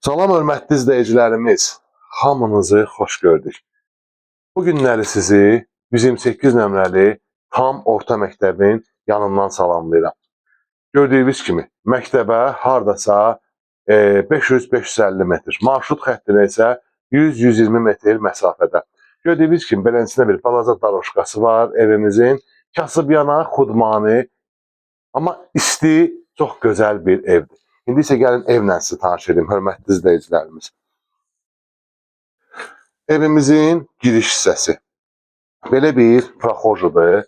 Salam hörmətli izləyicilərimiz, hamınızı xoş gördük. Bu günləri sizi 128 nömrəli tam orta məktəbin yanından salamlayıram. Gördüyünüz kimi məktəbə hardasa 500-550 metr, marşrut xəttinə isə 100-120 metr məsafədə. Gördüyünüz kimi beləsinə bir balaca daroşkası var evimizin. Kasıb yana, xudmani, amma isti, çox gözəl bir evdir. İndi isə gəlin evlə sizi tanış edeyim, hörmətli izləyicilərimiz. Evimizin giriş hissəsi. Belə bir proxojudur.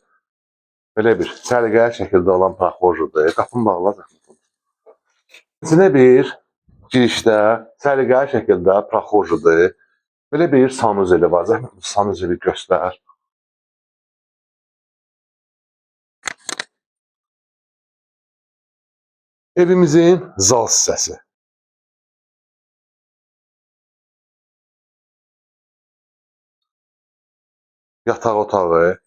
Belə bir səliqəli şəkildə olan proxojudur. Qapını bağlayacaq. İçinə bir girişdə səliqəli şəkildə proxojudur. Belə bir sanuzeli var. Zəhmət sanuzeli göstər. Evimizin zal hissəsi. Yataq otağı.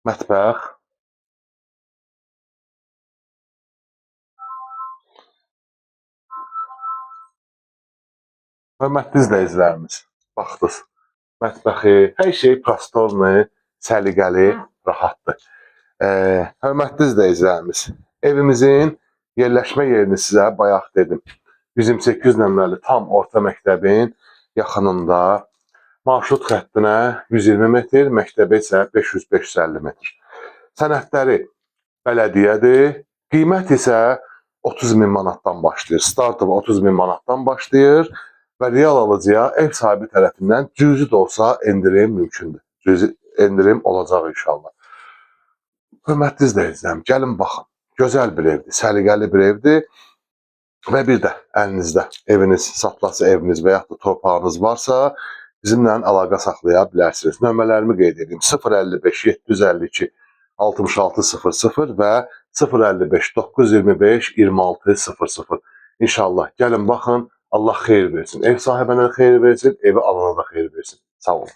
Mətbəx. Hörmətli izləyicilərimiz, baxdınız. Mətbəxi, hər şey prostorlu, səliqəli, rahatdır. Hörmətli izləyicilərimiz, evimizin yerləşmə yerini sizə bayaq dedim. 128 nömrəli tam orta məktəbin yaxınında, marşrut xəttinə 120 metr, məktəbə isə 500-550 metr. Sənədləri bələdiyyədir, qiymət isə 30.000 manatdan başlayır. Startı 30.000 manatdan başlayır və real alıcıya ev sahibi tərəfindən cüzi də olsa endirim mümkündür. Cüzi endirim olacaq inşallah. Hörmətli izləyicilərim, gəlin baxın. Gözəl bir evdir, səliqəli bir evdir və bir də əlinizdə eviniz, satlası eviniz və yaxud da torpağınız varsa bizimlə əlaqə saxlaya bilərsiniz. Nömrələrimi qeyd edeyim. 055 752 6600 və 055 925 2600. İnşallah gəlin baxın. Allah xeyir versin. Ev sahibinə xeyir versin, evi alana da xeyir versin. Sağ olun.